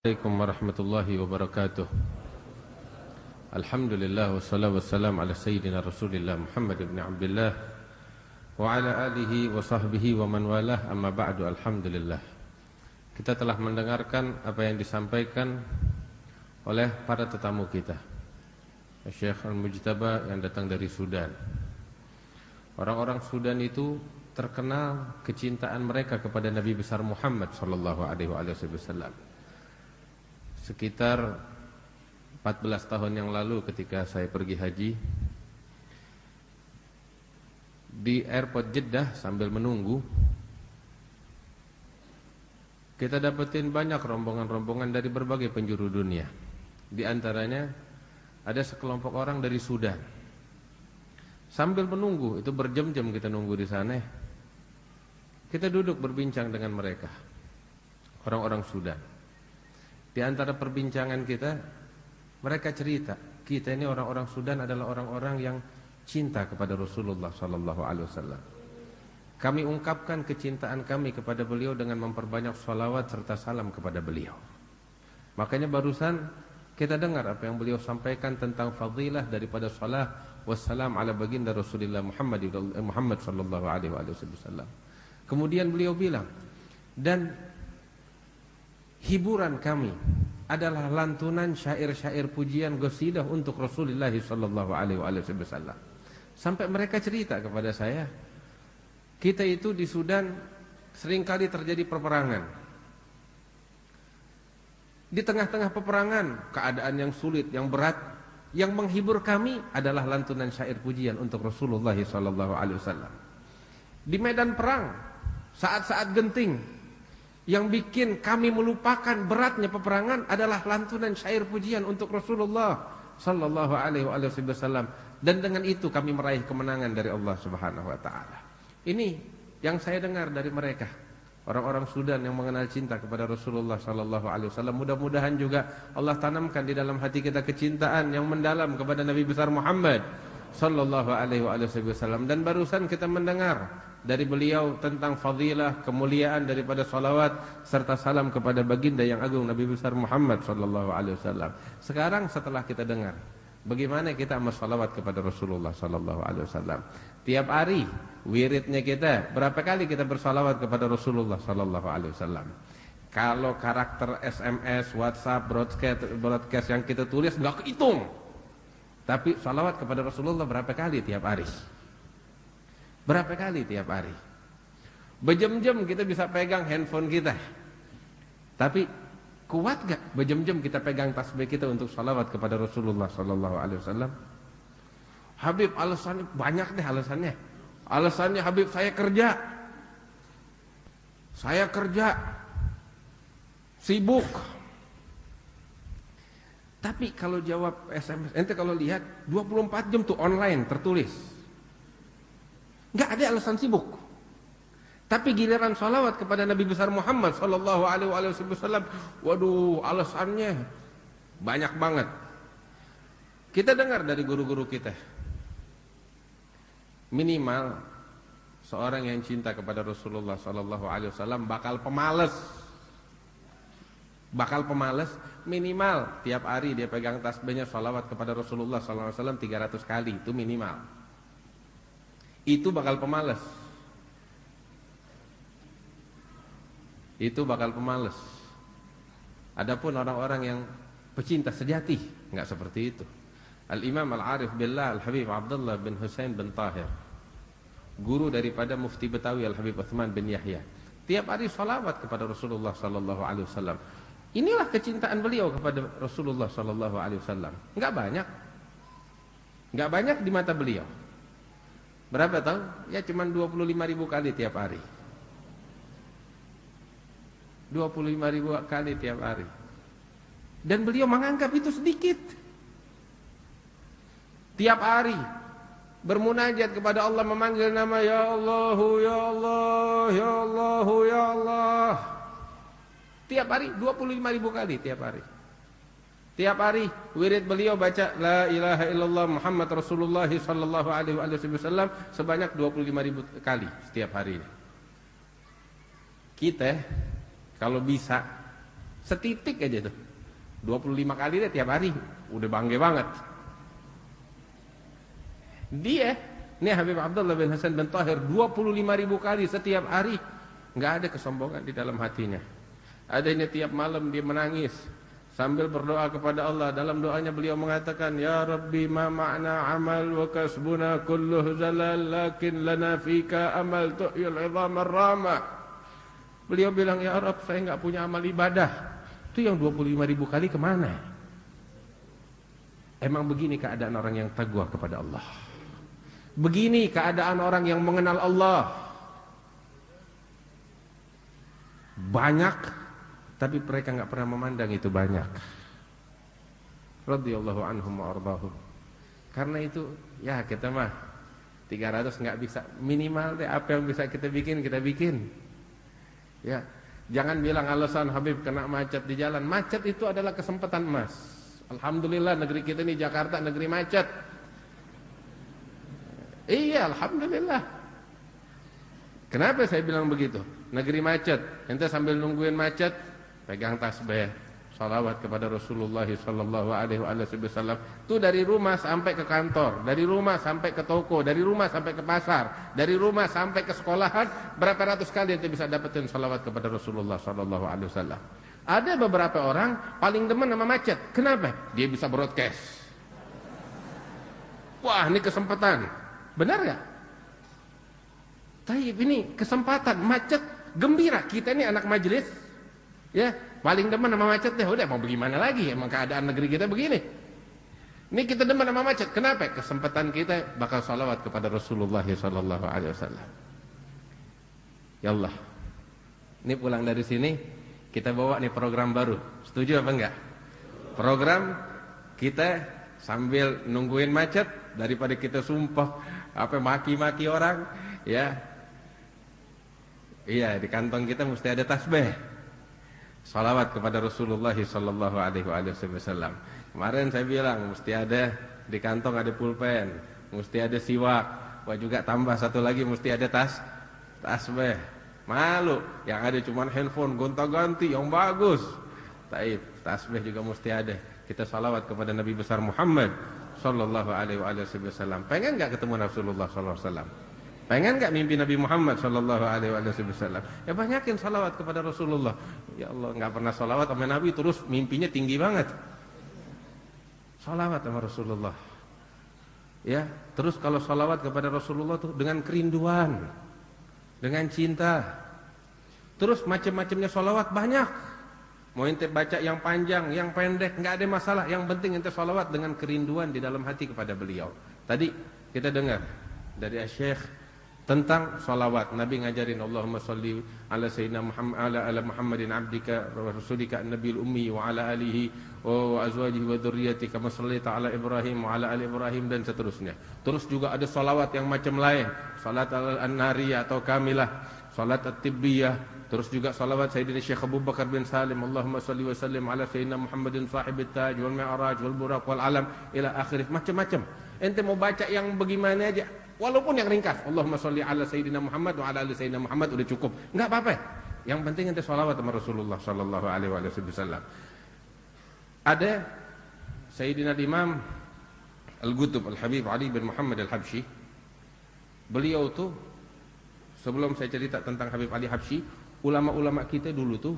Assalamualaikum warahmatullahi wabarakatuh. Alhamdulillah wassalatu wassalamu ala sayyidina Rasulillah Muhammad ibn Abdullah wa ala alihi wa sahbihi wa man walah, amma ba'du. Alhamdulillah, kita telah mendengarkan apa yang disampaikan oleh para tetamu kita, Syekh Al-Mujtaba yang datang dari Sudan. Orang-orang Sudan itu terkenal kecintaan mereka kepada Nabi besar Muhammad sallallahu alaihi wasallam. Sekitar 14 tahun yang lalu ketika saya pergi haji, di airport Jeddah sambil menunggu, kita dapetin banyak rombongan-rombongan dari berbagai penjuru dunia. Di antaranya ada sekelompok orang dari Sudan. Sambil menunggu, itu berjam-jam kita nunggu di sana, kita duduk berbincang dengan mereka, orang-orang Sudan. Di antara perbincangan kita, mereka cerita, kita ini orang-orang Sudan adalah orang-orang yang cinta kepada Rasulullah sallallahu alaihi wasallam. Kami ungkapkan kecintaan kami kepada beliau dengan memperbanyak salawat serta salam kepada beliau. Makanya barusan kita dengar apa yang beliau sampaikan tentang fadilah daripada salat wassalam ala baginda Rasulullah Muhammad sallallahu alaihi wasallam. Kemudian beliau bilang, dan hiburan kami adalah lantunan syair-syair pujian qasidah untuk Rasulullah sallallahu alaihi wasallam. Sampai mereka cerita kepada saya, kita itu di Sudan seringkali terjadi peperangan. Di tengah-tengah peperangan, keadaan yang sulit, yang berat, yang menghibur kami adalah lantunan syair pujian untuk Rasulullah sallallahu alaihi wasallam. Di medan perang, saat-saat genting, yang bikin kami melupakan beratnya peperangan adalah lantunan syair pujian untuk Rasulullah sallallahu alaihi wasallam, dan dengan itu kami meraih kemenangan dari Allah Subhanahu wa taala. Ini yang saya dengar dari mereka, orang-orang Sudan yang mengenal cinta kepada Rasulullah sallallahu alaihi wasallam. Mudah-mudahan juga Allah tanamkan di dalam hati kita kecintaan yang mendalam kepada Nabi besar Muhammad sallallahu alaihi wasallam. Dan barusan kita mendengar dari beliau tentang fadilah, kemuliaan daripada salawat serta salam kepada baginda yang agung Nabi besar Muhammad sallallahu alaihi wasallam. Sekarang setelah kita dengar bagaimana kita amal salawat kepada Rasulullah sallallahu alaihi wasallam, tiap hari wiridnya kita, berapa kali kita bersalawat kepada Rasulullah sallallahu alaihi wasallam? Kalau karakter SMS, WhatsApp, broadcast yang kita tulis enggak kehitung. Tapi salawat kepada Rasulullah berapa kali tiap hari? Berapa kali tiap hari? Berjam-jam kita bisa pegang handphone kita. Tapi kuat gak berjam-jam kita pegang tasbih kita untuk salawat kepada Rasulullah sallallahu alaihi wasallam? Habib, alasannya banyak deh alasannya. Alasannya Habib, saya kerja. Sibuk. Tapi kalau jawab SMS, ente kalau lihat 24 jam tuh online tertulis. Enggak ada alasan sibuk. Tapi giliran salawat kepada Nabi besar Muhammad sallallahu alaihi wasallam, waduh, alasannya banyak banget. Kita dengar dari guru-guru kita, minimal seorang yang cinta kepada Rasulullah sallallahu alaihi wasallam bakal pemalas. Minimal tiap hari dia pegang tasbihnya salawat kepada Rasulullah sallallahu alaihi wasallam 300 kali, itu minimal. Itu bakal pemalas. Adapun orang-orang yang pecinta sejati enggak seperti itu. Al-Imam Al-Arif Billah Al-Habib Abdullah bin Husain bin Tahir, guru daripada Mufti Betawi Al-Habib Uthman bin Yahya, tiap hari salawat kepada Rasulullah sallallahu alaihi wasallam. Inilah kecintaan beliau kepada Rasulullah sallallahu alaihi wasallam. Enggak banyak di mata beliau. Berapa tahu? Ya cuman 25.000 kali tiap hari. 25.000 kali tiap hari. Dan beliau menganggap itu sedikit. Tiap hari bermunajat kepada Allah, memanggil nama ya Allah, ya Allah, ya Allah, ya Allah. Tiap hari 25.000 kali tiap hari. Tiap hari wirid beliau baca la ilaha illallah Muhammad Rasulullah sallallahu alaihi wasallam sebanyak 25.000 kali setiap hari. Kita kalau bisa Setitik aja tuh. 25 kali deh tiap hari. Udah bangga banget. Dia, ini Habib Abdullah bin Hasan bin Tahir, 25.000 kali setiap hari. Nggak ada kesombongan di dalam hatinya. Adanya tiap malam dia menangis sambil berdoa kepada Allah. Dalam doanya beliau mengatakan, Ya Rabbi ma ma'na amal wa kasbuna kulluh zalal lakin lana fika amal tu'yul idham ar-rama. Beliau bilang, Ya Rabb, saya nggak punya amal ibadah. Itu yang 25.000 kali kemana? Emang begini keadaan orang yang taqwa kepada Allah. Begini keadaan orang yang mengenal Allah. Banyak, tapi mereka nggak pernah memandang itu banyak. Radhiyallahu anhum wa ardahum. Karena itu, ya kita mah 300 nggak bisa, minimal deh apa yang bisa kita bikin, kita bikin. Ya, jangan bilang alasan Habib kena macet di jalan. Macet itu adalah kesempatan emas. Alhamdulillah negeri kita ini Jakarta negeri macet. Iya, alhamdulillah. Kenapa saya bilang begitu? Negeri macet. Ente sambil nungguin macet, pegang tasbih, salawat kepada Rasulullah sallallahu alaihi wasallam. Itu dari rumah sampai ke kantor, dari rumah sampai ke toko, dari rumah sampai ke pasar, dari rumah sampai ke sekolahan, berapa ratus kali ente bisa dapetin salawat kepada Rasulullah sallallahu alaihi wasallam. Ada beberapa orang paling demen sama macet. Kenapa? Dia bisa broadcast. Wah, ini kesempatan. Benar gak? Taib, ini kesempatan. Macet, gembira. Kita ini anak majelis, ya, paling demen sama macet deh. Udah mau bagaimana lagi? Emang keadaan negeri kita begini. Ini kita demen sama macet. Kenapa? Kesempatan kita bakal salawat kepada Rasulullah sallallahu alaihi wasallam. Ya Allah. Ini pulang dari sini, kita bawa nih program baru. Setuju apa enggak? Program kita sambil nungguin macet, daripada kita sumpah apa maki-maki orang, ya. Iya, di kantong kita mesti ada tasbih. Salawat kepada Rasulullah sallallahu alaihi wasallam. Kemarin saya bilang mesti ada di kantong ada pulpen, mesti ada siwak. Wah, juga tambah satu lagi mesti ada tasbih. Malu, yang ada cuma handphone gonta-ganti yang bagus. Taib, tasbih juga mesti ada. Kita salawat kepada Nabi besar Muhammad sallallahu alaihi wasallam. Pengen enggak ketemu Rasulullah sallallahu alaihi wasallam? Pengen enggak mimpi Nabi Muhammad sallallahu alaihi wasallam? Ya banyakin salawat kepada Rasulullah. Ya Allah, enggak pernah salawat sama Nabi terus mimpinya tinggi banget. Salawat sama Rasulullah. Ya, terus kalau salawat kepada Rasulullah tuh dengan kerinduan, dengan cinta. Terus macam-macamnya salawat banyak. Mau ente baca yang panjang, yang pendek, nggak ada masalah. Yang penting ente salawat dengan kerinduan di dalam hati kepada beliau. Tadi kita dengar dari Syekh tentang salawat. Nabi ngajarin Allahumma salli ala sayyidina Muhammad ala Muhammadin abdika wa rasulika an-nabiyil ummi wa ala alihi wa azwajihi wa dzurriyyati kama shallaita ala Ibrahim wa ala ali Ibrahim dan seterusnya. Terus juga ada salawat yang macam lain, salat an-nariyah atau kamilah, salat at-tibbiyah. Terus juga salawat Sayyidina Syekh Abu Bakar bin Salim, Allahumma salli wa sallim ala Sayyidina Muhammadin sahibit taj wal mi'raj wal buraq wal alam ila akhirih. Macam-macam. Ente mau baca yang bagaimana aja, walaupun yang ringkas, Allahumma salli ala Sayyidina Muhammad wa ala ali Sayyidina Muhammad, udah cukup. Enggak apa-apa. Yang penting ente salawat sama Rasulullah sallallahu alaihi wasallam. Ada Sayyidina Imam Al-Qutb Al-Habib Ali bin Muhammad Al-Habsyi. Beliau tuh, sebelum saya cerita tentang Habib Ali Habsyi, ulama-ulama kita dulu tuh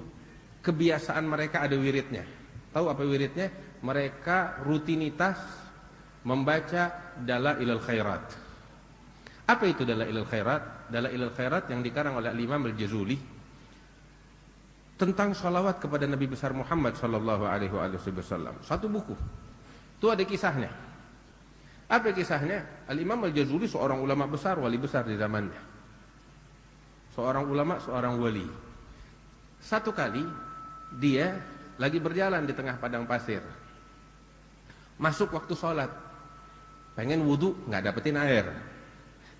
kebiasaan mereka ada wiridnya. Tahu apa wiridnya? Mereka rutinitas membaca Dalailul Khairat. Apa itu Dalailul Khairat? Dalailul Khairat yang dikarang oleh Imam Al-Jazuli tentang salawat kepada Nabi besar Muhammad sallallahu alaihi wasallam. Satu buku. Itu ada kisahnya. Apa kisahnya? Al-Imam Al-Jazuli seorang ulama besar, wali besar di zamannya. Seorang ulama, seorang wali. Satu kali dia lagi berjalan di tengah padang pasir. Masuk waktu sholat, pengen wudu, nggak dapetin air.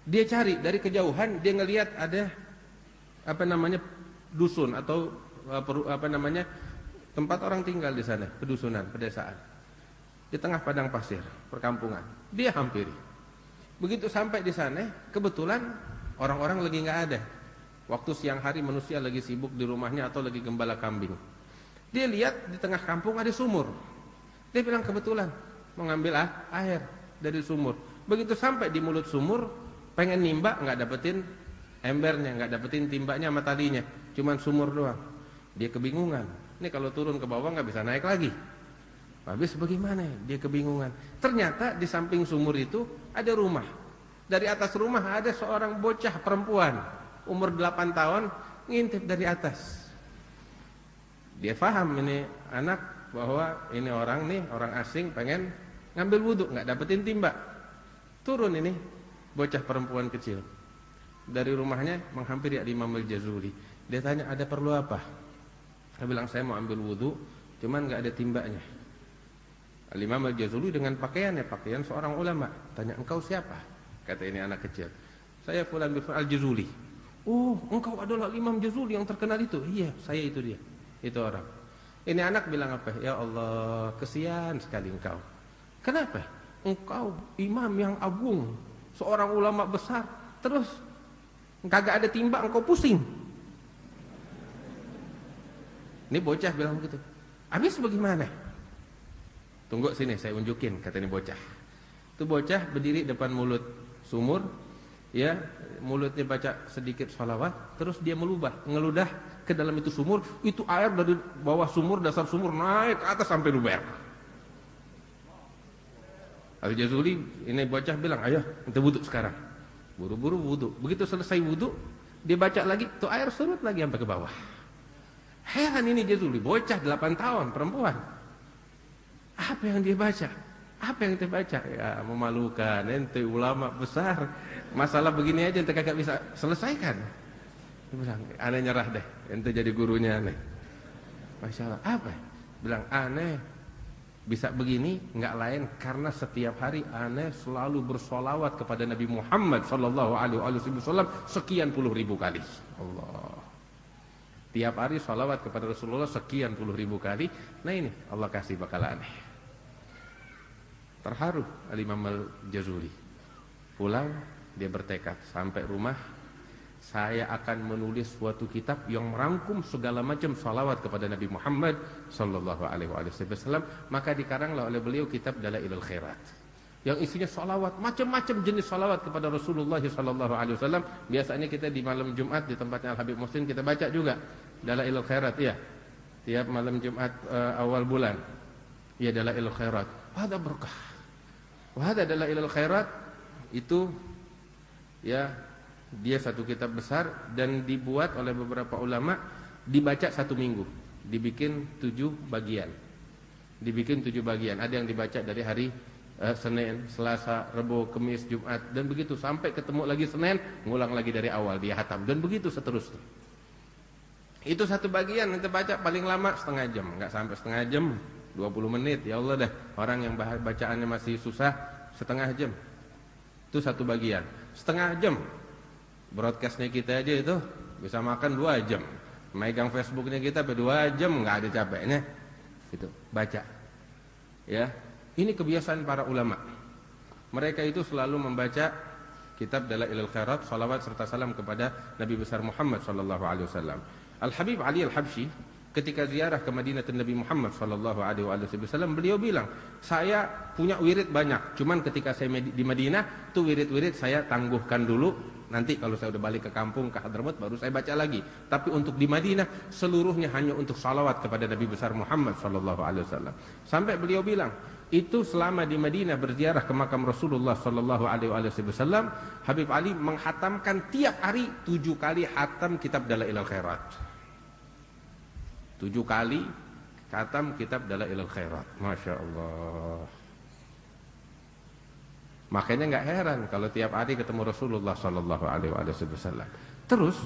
Dia cari dari kejauhan, dia ngelihat ada dusun atau tempat orang tinggal di sana, pedusunan, pedesaan. Di tengah padang pasir, perkampungan. Dia hampiri. Begitu sampai di sana, kebetulan orang-orang lagi nggak ada. Waktu siang hari manusia lagi sibuk di rumahnya atau lagi gembala kambing. Dia lihat di tengah kampung ada sumur. Dia bilang kebetulan mau ngambil air dari sumur. Begitu sampai di mulut sumur, pengen nimba, nggak dapetin embernya, nggak dapetin timbanya sama talinya, cuman sumur doang. Dia kebingungan. Ini kalau turun ke bawah nggak bisa naik lagi. Habis bagaimana? Dia kebingungan. Ternyata di samping sumur itu ada rumah. Dari atas rumah ada seorang bocah perempuan umur 8 tahun ngintip dari atas. Dia paham ini anak bahwa ini orang nih, orang asing pengen ngambil wudhu, nggak dapetin timba. Turun ini bocah perempuan kecil dari rumahnya menghampiri Imam Al-Jazuli. Dia tanya, ada perlu apa? Dia bilang, saya mau ambil wudhu, cuman nggak ada timbanya. Imam Al-Jazuli dengan pakaiannya, pakaian seorang ulama. Tanya, engkau siapa? Kata ini anak kecil. Saya Fulan bin Al-Jazuli. Oh, engkau adalah Imam Jazuli yang terkenal itu? Iya, saya itu dia. Itu orang. Ini anak bilang apa? Ya Allah, kesian sekali engkau. Kenapa? Engkau imam yang agung, seorang ulama besar, terus kagak ada timba, engkau pusing. Ini bocah bilang begitu. Habis bagaimana? Tunggu sini, saya unjukin, kata ini bocah. Itu bocah berdiri depan mulut sumur, ya, mulutnya baca sedikit sholawat, terus dia ngeludah ke dalam itu sumur. Itu air dari bawah sumur, dasar sumur naik ke atas sampai luber. Al-Jazuli, ini bocah bilang, ayo kita wudhu sekarang. Buru-buru wudhu. Begitu selesai wudhu, dia baca lagi, tuh air surut lagi sampai ke bawah. Heran ini Jazuli, bocah 8 tahun, perempuan. Apa yang dia baca? Apa yang dia baca? Ya, memalukan, ente ulama besar, masalah begini aja ente kagak bisa selesaikan. Dia bilang, aneh nyerah deh, ente jadi gurunya aneh. Masya Allah, apa? Bilang, aneh bisa begini nggak lain karena setiap hari aneh selalu bersolawat kepada Nabi Muhammad sallallahu alaihi wasallam sekian puluh ribu kali. Allah, tiap hari solawat kepada Rasulullah sekian puluh ribu kali. Nah ini Allah kasih bakal aneh. Terharu Al-Imam Al-Jazuli. Pulang dia bertekad, sampai rumah saya akan menulis suatu kitab yang merangkum segala macam salawat kepada Nabi Muhammad sallallahu alaihi wasallam. Maka dikaranglah oleh beliau kitab Dalailul Khairat yang isinya salawat, macam-macam jenis salawat kepada Rasulullah sallallahu alaihi wasallam. Biasanya kita di malam Jumat di tempatnya Al Habib Muslim kita baca juga Dalailul Khairat, ya. Tiap malam Jumat awal bulan. Ya, Dalailul Khairat. Ada berkah. Wahada Dalailul Khairat itu, ya, dia satu kitab besar dan dibuat oleh beberapa ulama, dibaca 1 minggu, dibikin 7 bagian. Dibikin 7 bagian. Ada yang dibaca dari hari Senin, Selasa, Rabu, Kamis, Jumat, dan begitu sampai ketemu lagi Senin, ngulang lagi dari awal dia hatam, dan begitu seterusnya. Itu 1 bagian nanti baca paling lama setengah jam, enggak sampai setengah jam, 20 menit. Ya Allah dah, orang yang bacaannya masih susah, setengah jam. Itu 1 bagian. Setengah jam. Broadcastnya kita aja itu bisa makan 2 jam. Megang Facebooknya kita 2 jam nggak ada capeknya. Gitu, baca. Ya, ini kebiasaan para ulama. Mereka itu selalu membaca kitab Dalailul Khairat, salawat serta salam kepada Nabi besar Muhammad sallallahu alaihi wasallam. Al Habib Ali Al Habsyi ketika ziarah ke Madinah Nabi Muhammad sallallahu alaihi wasallam, beliau bilang, saya punya wirid banyak, cuman ketika saya di Madinah tuh wirid-wirid saya tangguhkan dulu. Nanti kalau saya udah balik ke kampung, ke Hadramaut, baru saya baca lagi. Tapi untuk di Madinah, seluruhnya hanya untuk salawat kepada Nabi besar Muhammad sallallahu alaihi wasallam. Sampai beliau bilang, itu selama di Madinah berziarah ke makam Rasulullah sallallahu alaihi wasallam, Habib Ali menghatamkan tiap hari 7 kali hatam kitab Dalailul Khairat. 7 kali khatam kitab Dalailul Khairat. Masya Allah. Makanya nggak heran kalau tiap hari ketemu Rasulullah sallallahu alaihi wasallam. Terus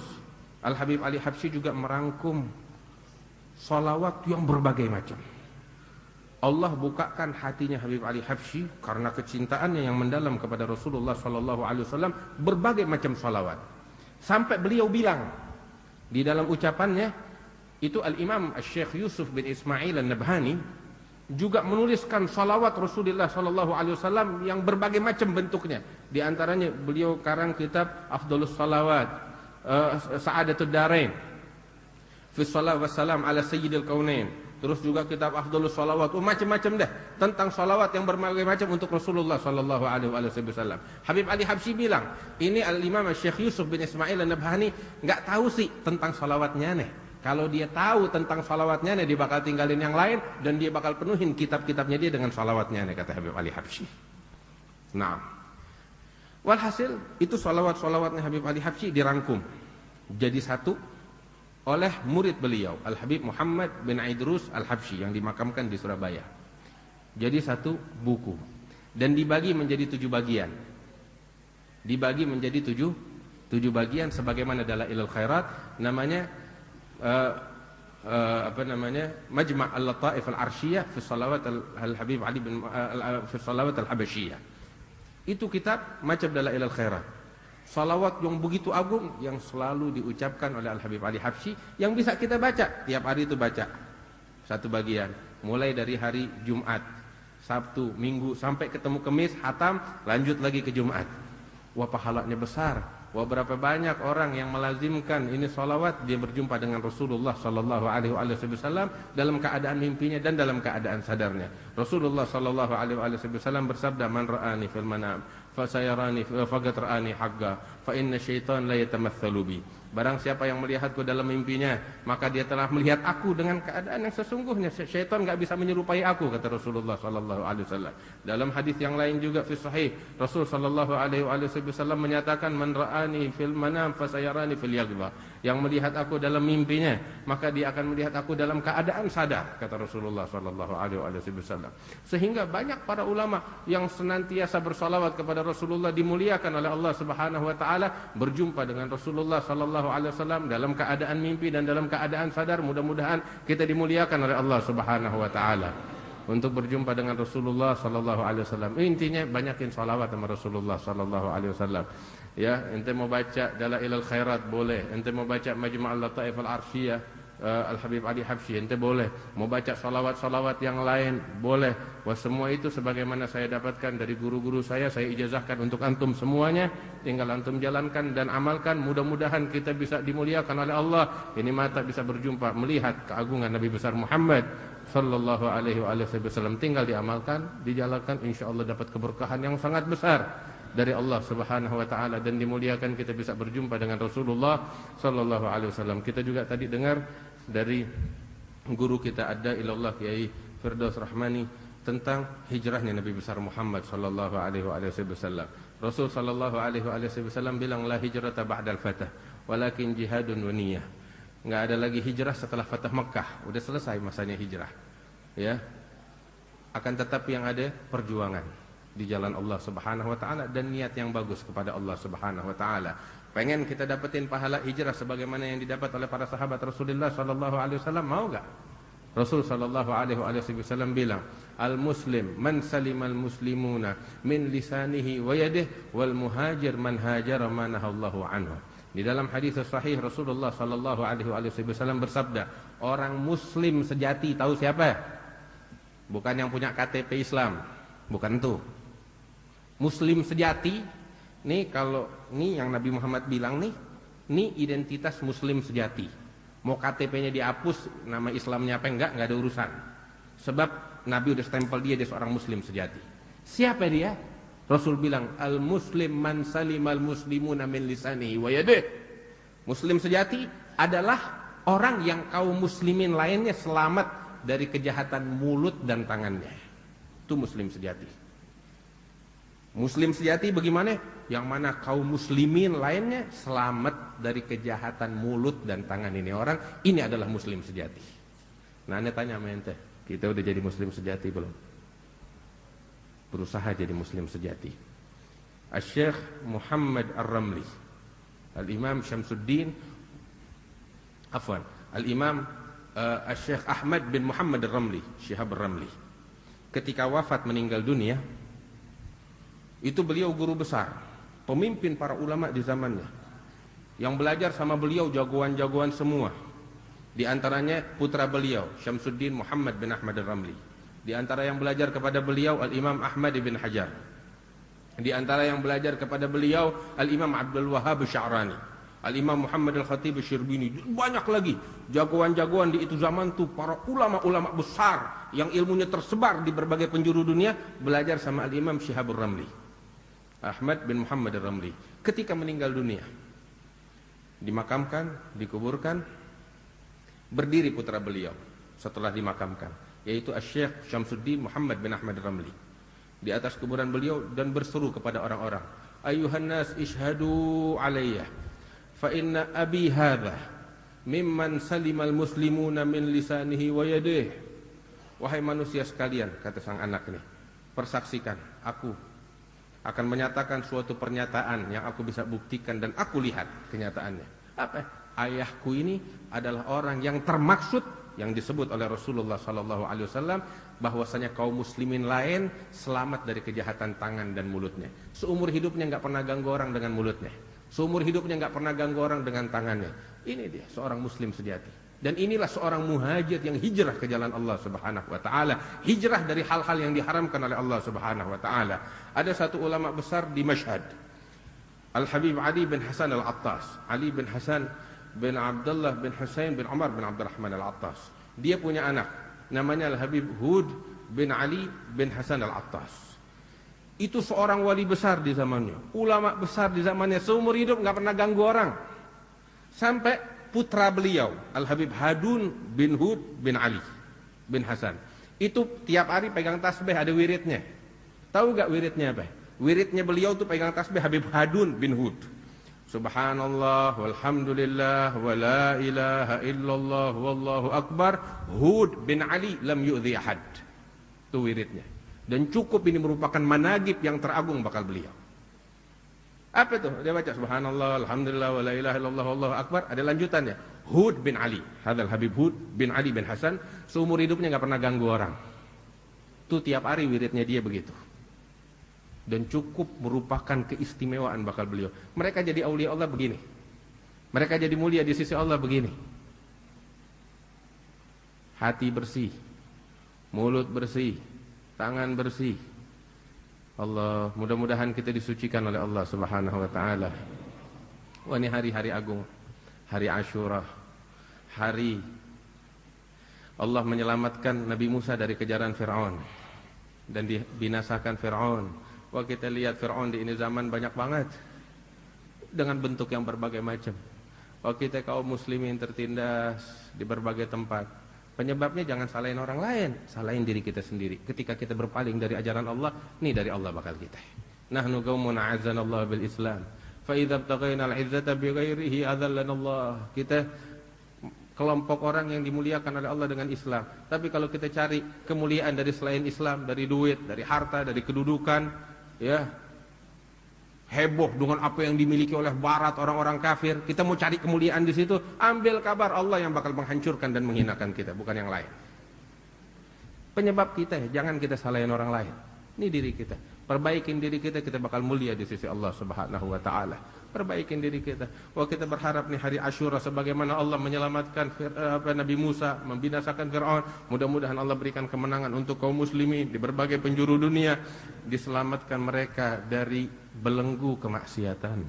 Al Habib Ali Habsyi juga merangkum salawat yang berbagai macam. Allah bukakan hatinya Habib Ali Habsyi karena kecintaannya yang mendalam kepada Rasulullah sallallahu alaihi wasallam, berbagai macam salawat. Sampai beliau bilang di dalam ucapannya itu, Al-Imam Syekh Yusuf bin Ismail An-Nabhani juga menuliskan salawat Rasulullah sallallahu alaihi wasallam yang berbagai macam bentuknya. Di antaranya beliau karang kitab Afdhalus Salawat, Sa'adatud Darain, fi Shalawat Wassalam ala Sayyidil Kaunain, terus juga kitab Afdhalus Shalawat, macam-macam deh tentang salawat yang berbagai macam untuk Rasulullah sallallahu alaihi wasallam. Habib Ali Habsyi bilang, ini Al-Imam Syekh Yusuf bin Ismail An-Nabhani nggak tahu sih tentang salawatnya nih. Kalau dia tahu tentang salawatnya nih, dia bakal tinggalin yang lain dan dia bakal penuhin kitab-kitabnya dia dengan salawatnya nih, kata Habib Ali Habsyi. Nah, walhasil itu salawat-salawatnya Habib Ali Habsyi dirangkum jadi satu oleh murid beliau, Al-Habib Muhammad bin Idrus Al-Habsyi yang dimakamkan di Surabaya. Jadi satu buku dan dibagi menjadi 7 bagian. Dibagi menjadi 7 bagian sebagaimana Dalailul Khairat, namanya Majma' Al-Lataif Al-Arsyiyah fi Salawat Al-Habib Ali bin fi Salawat Al-Habasyiyah. Itu kitab macam Dalailul Khairat. Salawat yang begitu agung yang selalu diucapkan oleh Al-Habib Ali Habsyi yang bisa kita baca tiap hari, itu baca satu bagian mulai dari hari Jumat, Sabtu, Minggu sampai ketemu Kemis, hatam, lanjut lagi ke Jumat. Wah, pahalanya besar. Wah, berapa banyak orang yang melazimkan ini salawat, dia berjumpa dengan Rasulullah sallallahu alaihi wasallam dalam keadaan mimpinya dan dalam keadaan sadarnya. Rasulullah sallallahu alaihi wasallam bersabda, "Man ra'ani fil manam fasayarani faqad ra'ani haqqa fa inna syaitan la yatamatsalu bi." Barang siapa yang melihatku dalam mimpinya, maka dia telah melihat aku dengan keadaan yang sesungguhnya. Syaitan enggak bisa menyerupai aku, kata Rasulullah sallallahu alaihi wasallam. Dalam hadis yang lain juga fi sahih, Rasul sallallahu alaihi wasallam menyatakan, "Man ra'ani fil manam fasayarani fil yaqdha." Yang melihat aku dalam mimpinya, maka dia akan melihat aku dalam keadaan sadar, kata Rasulullah sallallahu alaihi wasallam. Sehingga banyak para ulama yang senantiasa bersalawat kepada Rasulullah dimuliakan oleh Allah Subhanahu wa taala, berjumpa dengan Rasulullah sallallahu alaihi wasallam dalam keadaan mimpi dan dalam keadaan sadar. Mudah-mudahan kita dimuliakan oleh Allah Subhanahu wa taala untuk berjumpa dengan Rasulullah sallallahu alaihi wasallam. Intinya banyakin salawat sama Rasulullah sallallahu alaihi wasallam. Ya, ente mau baca Dalailul Khairat boleh, ente mau baca Majma' Al-Lataif Al-Arsyiyah Al-Habib Ali Habsyi, ente boleh, mau baca salawat-salawat yang lain boleh. Wah, semua itu sebagaimana saya dapatkan dari guru-guru saya ijazahkan untuk antum semuanya. Tinggal antum jalankan dan amalkan. Mudah-mudahan kita bisa dimuliakan oleh Allah. Ini mata bisa berjumpa melihat keagungan Nabi besar Muhammad sallallahu alaihi wasallam. Tinggal diamalkan, dijalankan, insyaallah dapat keberkahan yang sangat besar dari Allah Subhanahu wa taala dan dimuliakan kita bisa berjumpa dengan Rasulullah sallallahu alaihi wasallam. Kita juga tadi dengar dari guru kita ada ilallah Kiai Firdaus Rahmani tentang hijrahnya Nabi besar Muhammad sallallahu alaihi wasallam. Rasul sallallahu alaihi wasallam bilang, la hijrata ba'dal fatah walakin jihadun wa niyyah. Enggak ada lagi hijrah setelah Fatah Mekah, udah selesai masanya hijrah. Ya. Akan tetapi yang ada perjuangan di jalan Allah Subhanahu wa taala dan niat yang bagus kepada Allah Subhanahu wa taala. Pengen kita dapetin pahala hijrah sebagaimana yang didapat oleh para sahabat Rasulullah sallallahu alaihi wasallam, mau enggak? Rasul sallallahu alaihi wasallam bilang, "Al-muslim man salimal muslimuna min lisanihi wa yadihi wal muhajir man hajara ma nahallahu anhu." Di dalam hadis sahih Rasulullah sallallahu alaihi wasallam bersabda, orang muslim sejati tahu siapa? Bukan yang punya KTP Islam, bukan itu. Muslim sejati, nih kalau nih yang Nabi Muhammad bilang nih identitas muslim sejati. Mau KTP-nya dihapus, nama Islamnya apa enggak ada urusan. Sebab Nabi udah stempel dia seorang muslim sejati. Siapa dia? Rasul bilang, al-muslim man salimal muslimuna min lisanihi wa yadihi. Muslim sejati adalah orang yang kaum muslimin lainnya selamat dari kejahatan mulut dan tangannya. Itu muslim sejati. Muslim sejati bagaimana? Yang mana kaum muslimin lainnya selamat dari kejahatan mulut dan tangan ini orang. Ini adalah muslim sejati. Nah, ane tanya sama ente, kita udah jadi muslim sejati belum? Berusaha jadi muslim sejati. Al-Syekh Muhammad Ar-Ramli, Al-Imam Syamsuddin, Al-Imam Al-Syekh Ahmad bin Muhammad Ar-Ramli, Syihab Ar-Ramli, ketika wafat meninggal dunia, itu beliau guru besar, pemimpin para ulama di zamannya. Yang belajar sama beliau jagoan-jagoan semua. Di antaranya putra beliau, Syamsuddin Muhammad bin Ahmad Ar-Ramli. Di antara yang belajar kepada beliau, Al-Imam Ahmad bin Hajar. Di antara yang belajar kepada beliau, Al-Imam Abdul Wahhab Sya'rani. Al-Imam Muhammad Al-Khatib Asy-Syirbini, banyak lagi jagoan-jagoan di itu zaman tuh, para ulama-ulama besar yang ilmunya tersebar di berbagai penjuru dunia, belajar sama Al-Imam Syihabur Ramli, Ahmad bin Muhammad Ar-Ramli. Ketika meninggal dunia, dimakamkan, dikuburkan, berdiri putra beliau setelah dimakamkan, yaitu Asy-Syaikh Syamsuddin Muhammad bin Ahmad Ar-Ramli, di atas kuburan beliau dan berseru kepada orang-orang, "Ayyuhan nas ishhadu alayya fa inna abi hadha mimman salimal muslimuna min lisanihi wa yadihi." Wahai manusia sekalian, kata sang anak ini, persaksikan, aku akan menyatakan suatu pernyataan yang aku bisa buktikan dan aku lihat kenyataannya. Apa? Ayahku ini adalah orang yang termaksud yang disebut oleh Rasulullah sallallahu alaihi wasallam, bahwasanya kaum muslimin lain selamat dari kejahatan tangan dan mulutnya. Seumur hidupnya enggak pernah ganggu orang dengan mulutnya. Seumur hidupnya enggak pernah ganggu orang dengan tangannya. Ini dia seorang muslim sejati. Dan inilah seorang muhajir yang hijrah ke jalan Allah Subhanahu wa taala, hijrah dari hal-hal yang diharamkan oleh Allah Subhanahu wa taala. Ada satu ulama besar di Mashhad, Al-Habib Ali bin Hasan Al-Attas, Ali bin Hasan bin Abdullah bin Husain bin Umar bin Abdurrahman Al-Attas. Dia punya anak namanya Al-Habib Hud bin Ali bin Hasan Al-Attas. Itu seorang wali besar di zamannya, ulama besar di zamannya, seumur hidup nggak pernah ganggu orang. Sampai putra beliau Al-Habib Hadun bin Hud bin Ali bin Hasan itu tiap hari pegang tasbih, ada wiridnya. Tahu gak wiridnya apa? Wiridnya beliau tuh pegang tasbih Habib Hadun bin Hud, Subhanallah walhamdulillah wa la ilaha illallah wallahu akbar Hud bin Ali lam yu'dhi ahad. Itu wiridnya. Dan cukup ini merupakan managib yang teragung bakal beliau. Apa itu? Dia baca Subhanallah alhamdulillah wa la ilaha illallah wallahu akbar. Ada lanjutannya. Hud bin Ali, hadal Habib Hud bin Ali bin Hasan, seumur hidupnya enggak pernah ganggu orang. Itu tiap hari wiridnya dia begitu. Dan cukup merupakan keistimewaan bakal beliau. Mereka jadi aulia Allah begini. Mereka jadi mulia di sisi Allah begini. Hati bersih, mulut bersih, tangan bersih. Allah, mudah-mudahan kita disucikan oleh Allah Subhanahu wa taala. Wah, ini hari-hari agung, hari Asyura, hari Allah menyelamatkan Nabi Musa dari kejaran Fir'aun dan dibinasakan Fir'aun. Wah, kita lihat Fir'aun di ini zaman banyak banget dengan bentuk yang berbagai macam. Wah, kita kaum muslimin tertindas di berbagai tempat. Penyebabnya jangan salahin orang lain, salahin diri kita sendiri. Ketika kita berpaling dari ajaran Allah, ini dari Allah bakal kita. Nahnu qaumun a'azzanallahu bil Islam. Fa idza ibtaghayna al-'izzata bighairihi adzallana Allah. Kita kelompok orang yang dimuliakan oleh Allah dengan Islam. Tapi kalau kita cari kemuliaan dari selain Islam, dari duit, dari harta, dari kedudukan, ya, heboh dengan apa yang dimiliki oleh barat orang-orang kafir, kita mau cari kemuliaan di situ, ambil kabar Allah yang bakal menghancurkan dan menghinakan kita, bukan yang lain. Penyebab kita, jangan kita salahin orang lain. Ini diri kita. Perbaikin diri kita, kita bakal mulia di sisi Allah Subhanahu wa taala. Perbaikin diri kita. Wah, kita berharap nih hari Asyura sebagaimana Allah menyelamatkan Nabi Musa, membinasakan Fir'aun, mudah-mudahan Allah berikan kemenangan untuk kaum muslimin di berbagai penjuru dunia, diselamatkan mereka dari belenggu kemaksiatan,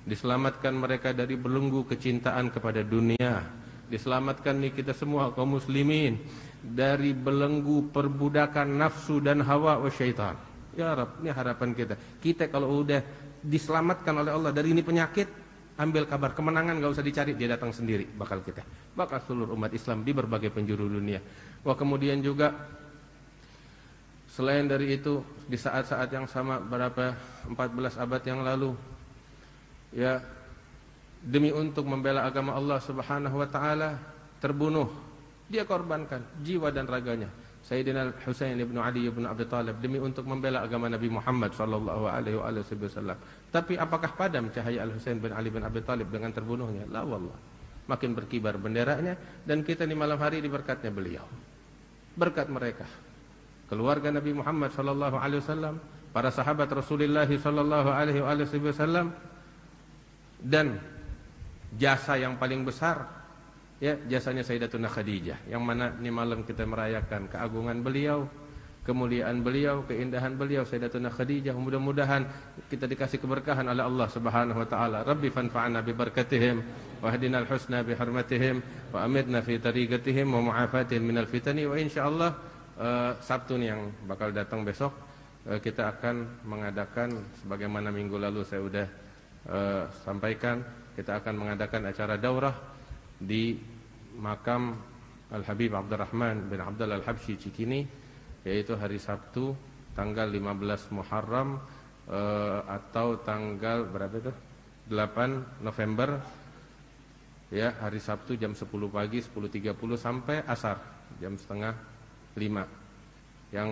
diselamatkan mereka dari belenggu kecintaan kepada dunia, diselamatkan nih kita semua kaum muslimin dari belenggu perbudakan nafsu dan hawa wa syaitan. Ya Rabb, ini harapan kita. Kita kalau udah diselamatkan oleh Allah dari ini penyakit, ambil kabar kemenangan, gak usah dicari, dia datang sendiri bakal kita, bakal seluruh umat Islam di berbagai penjuru dunia. Wah, kemudian juga selain dari itu, di saat-saat yang sama berapa 14 abad yang lalu, ya, demi untuk membela agama Allah Subhanahu wa taala, terbunuh, dia korbankan jiwa dan raganya Sayyidina Husain ibn Ali ibn Abi Talib demi untuk membela agama Nabi Muhammad sallallahu alaihi wasallam. Tapi apakah padam cahaya Al-Husain bin Ali bin Abi Talib dengan terbunuhnya? La wallah. Makin berkibar benderanya, dan kita di malam hari diberkatnya beliau. Berkat mereka, keluarga Nabi Muhammad sallallahu alaihi wasallam, para sahabat Rasulullah sallallahu alaihi wasallam, dan jasa yang paling besar, ya, jasanya Sayyidatuna Khadijah, yang mana ini malam kita merayakan keagungan beliau, kemuliaan beliau, keindahan beliau Sayyidatuna Khadijah. Mudah-mudahan kita dikasih keberkahan oleh Allah Subhanahu wa taala. Rabbi fanfa'na bi barakatihim wahdinal husna bi hurmatihim wa amitna fi tariqatihim wa mu'afatihim minal fitani. Wa insyaallah Sabtu yang bakal datang besok kita akan mengadakan sebagaimana minggu lalu saya sudah sampaikan, kita akan mengadakan acara daurah di makam Al-Habib Abdurrahman bin Abdullah Al-Habsyi Cikini, yaitu hari Sabtu tanggal 15 Muharram atau tanggal berapa itu? 8 November ya, hari Sabtu jam 10 pagi 10.30 sampai asar jam setengah 5. Yang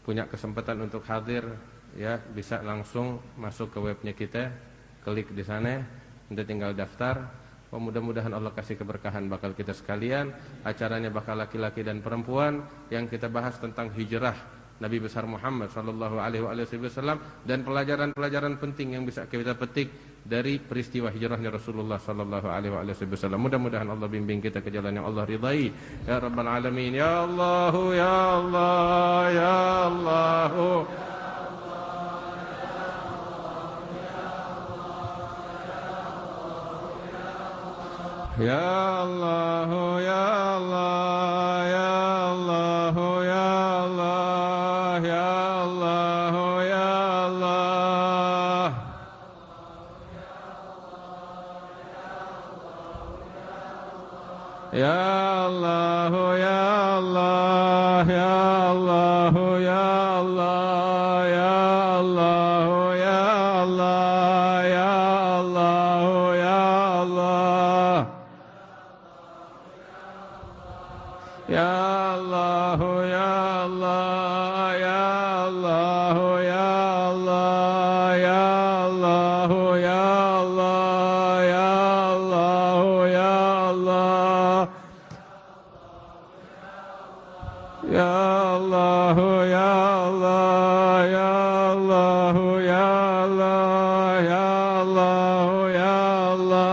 punya kesempatan untuk hadir ya bisa langsung masuk ke webnya kita, klik di sana, nanti tinggal daftar. Mudah-mudahan Allah kasih keberkahan bakal kita sekalian. Acaranya bakal laki-laki dan perempuan, yang kita bahas tentang hijrah Nabi besar Muhammad sallallahu alaihi wasallam dan pelajaran-pelajaran penting yang bisa kita petik dari peristiwa hijrahnya Rasulullah sallallahu alaihi wasallam. Mudah-mudahan Allah bimbing kita ke jalan yang Allah ridai. Ya rabbal alamin. Ya Allah, ya Allah, ya Allah. Ya Allah, ya Allah, ya Allah, ya Allah, ya Allah, ya Allah. Ya Allah, ya Allah, ya Allah, ya Allah, ya Allah, ya Allah, ya Allah, ya Allah. Ya Allah, ya Allah, ya Allah, ya Allah, ya Allah, ya Allah, ya Allah, ya Allah. Ya Allah, ya Allah, ya Allah, ya Allah, ya Allah, ya Allah,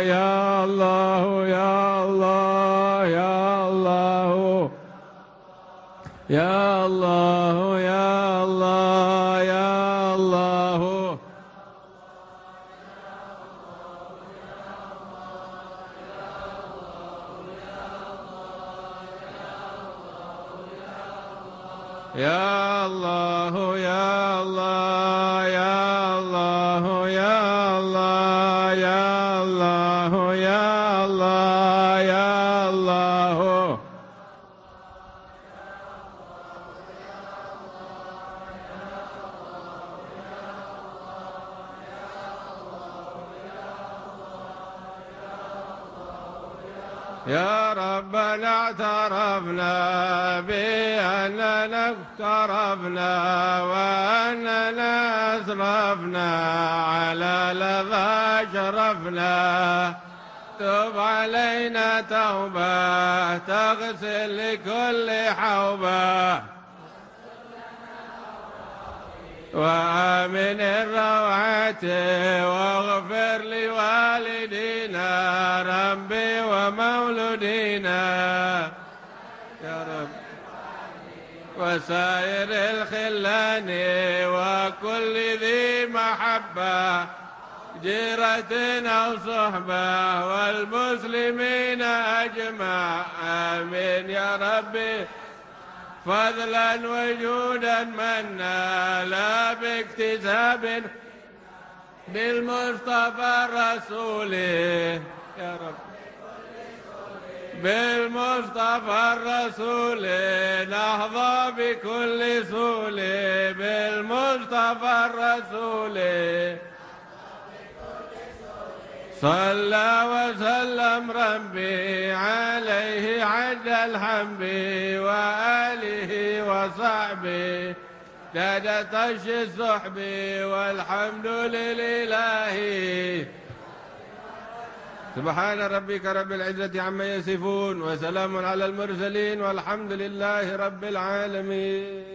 ya Allah, ya Allah, ya Allah. Ya Allah, ya Allah, ya Allah. Ya Allah, ya Allah, ya Allah, ya Allah, ya Allah, ya Allah, ya Allah. يا ربنا اعترفنا بأننا اقترفنا وأننا أسرفنا على لظى أشرفنا. تب علينا توبة تغسل لكل حوبة وآمن الروعة واغفر لوالدينا ربي ومولودينا يا رب وسائر الخلان وكل ذي محبة جيرة أو صحبة والمسلمين أجمع آمين يا ربي. فضلا وجودا منا لا باكتساب بالمصطفى الرسول يا رب بالمصطفى الرسول نحظى بكل سول بالمصطفى الرسول صلى وسلم ربي عليه عد الحمد وآله وصحبه لدى طش الصحب والحمد لله. سبحان ربك رب العزة عما يصفون وسلام على المرسلين والحمد لله رب العالمين.